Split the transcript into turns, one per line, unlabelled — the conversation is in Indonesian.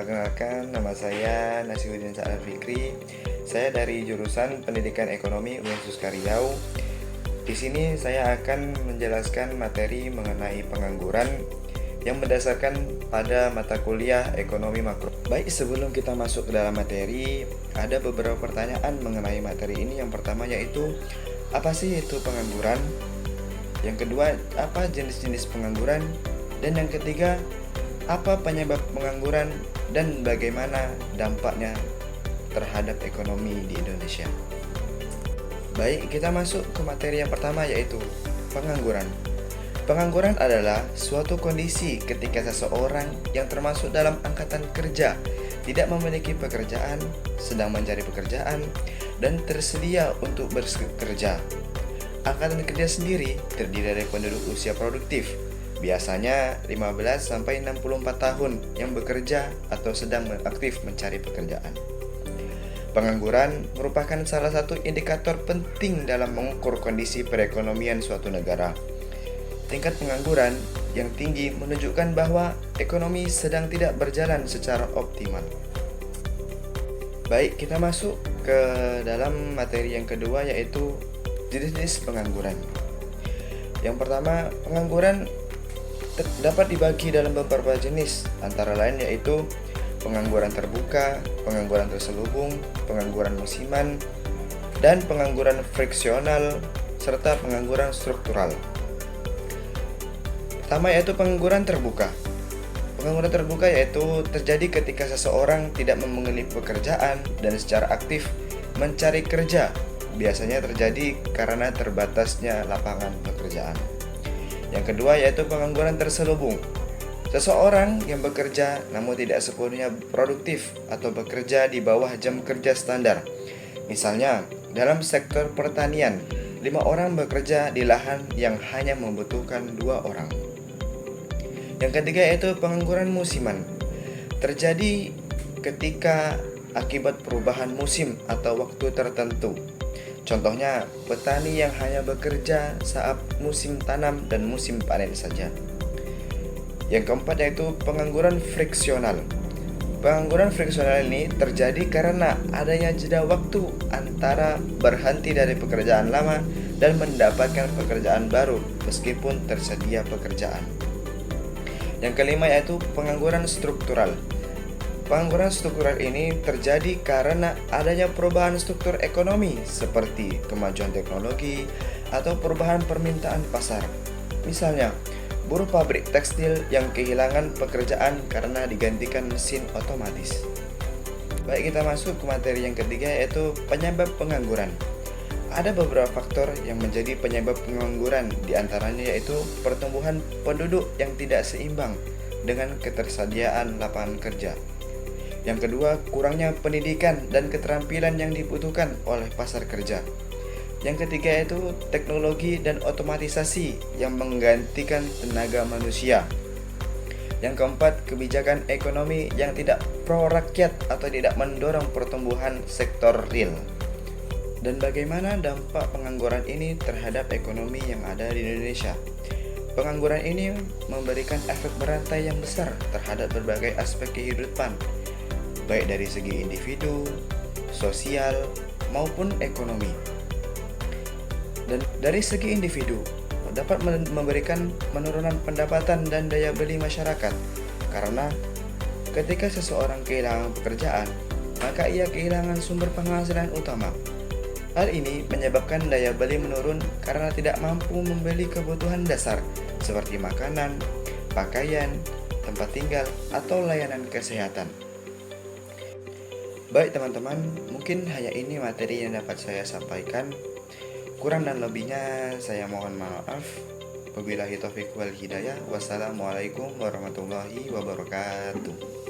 Perkenalkan, nama saya Nasiruddin Sa'al Fikri. Saya dari jurusan Pendidikan Ekonomi Universitas Riau. Di sini saya akan menjelaskan materi mengenai pengangguran yang berdasarkan pada mata kuliah Ekonomi Makro. Baik, sebelum kita masuk ke dalam materi, ada beberapa pertanyaan mengenai materi ini. Yang pertama yaitu, apa sih itu pengangguran? Yang kedua, apa jenis-jenis pengangguran? Dan yang ketiga, apa penyebab pengangguran dan bagaimana dampaknya terhadap ekonomi di Indonesia? Baik, kita masuk ke materi yang pertama yaitu pengangguran. Pengangguran adalah suatu kondisi ketika seseorang yang termasuk dalam angkatan kerja tidak memiliki pekerjaan, sedang mencari pekerjaan, dan tersedia untuk bekerja. Angkatan kerja sendiri terdiri dari penduduk usia produktif, biasanya 15-64 tahun yang bekerja atau sedang aktif mencari pekerjaan. Pengangguran merupakan salah satu indikator penting dalam mengukur kondisi perekonomian suatu negara. Tingkat pengangguran yang tinggi menunjukkan bahwa ekonomi sedang tidak berjalan secara optimal. Baik, kita masuk ke dalam materi yang kedua yaitu jenis-jenis pengangguran. Yang pertama, pengangguran dapat dibagi dalam beberapa jenis, antara lain yaitu pengangguran terbuka, pengangguran terselubung, pengangguran musiman, dan pengangguran friksional, serta pengangguran struktural. Pertama yaitu pengangguran terbuka. Pengangguran terbuka yaitu terjadi ketika seseorang tidak memiliki pekerjaan dan secara aktif mencari kerja. Biasanya terjadi karena terbatasnya lapangan pekerjaan. Yang kedua yaitu pengangguran terselubung. Seseorang yang bekerja namun tidak sepenuhnya produktif atau bekerja di bawah jam kerja standar. Misalnya, dalam sektor pertanian, 5 orang bekerja di lahan yang hanya membutuhkan 2 orang. Yang ketiga yaitu pengangguran musiman. Terjadi ketika akibat perubahan musim atau waktu tertentu. Contohnya, petani yang hanya bekerja saat musim tanam dan musim panen saja. Yang keempat yaitu pengangguran friksional. Pengangguran friksional ini terjadi karena adanya jeda waktu antara berhenti dari pekerjaan lama dan mendapatkan pekerjaan baru meskipun tersedia pekerjaan. Yang kelima yaitu pengangguran struktural. Pengangguran struktural ini terjadi karena adanya perubahan struktur ekonomi seperti kemajuan teknologi atau perubahan permintaan pasar. Misalnya, buruh pabrik tekstil yang kehilangan pekerjaan karena digantikan mesin otomatis. Baik, kita masuk ke materi yang ketiga yaitu penyebab pengangguran. Ada beberapa faktor yang menjadi penyebab pengangguran, diantaranya yaitu pertumbuhan penduduk yang tidak seimbang dengan ketersediaan lapangan kerja. Yang kedua, kurangnya pendidikan dan keterampilan yang dibutuhkan oleh pasar kerja. Yang ketiga yaitu teknologi dan otomatisasi yang menggantikan tenaga manusia. Yang keempat, kebijakan ekonomi yang tidak pro rakyat atau tidak mendorong pertumbuhan sektor real. Dan bagaimana dampak pengangguran ini terhadap ekonomi yang ada di Indonesia? Pengangguran ini memberikan efek berantai yang besar terhadap berbagai aspek kehidupan, baik dari segi individu, sosial, maupun ekonomi. Dan dari segi individu, dapat memberikan penurunan pendapatan dan daya beli masyarakat, karena ketika seseorang kehilangan pekerjaan, maka ia kehilangan sumber penghasilan utama. Hal ini menyebabkan daya beli menurun karena tidak mampu membeli kebutuhan dasar seperti makanan, pakaian, tempat tinggal, atau layanan kesehatan. Baik teman-teman, mungkin hanya ini materi yang dapat saya sampaikan. Kurang dan lebihnya saya mohon maaf. Wabillahi taufiq wal hidayah. Wassalamualaikum warahmatullahi wabarakatuh.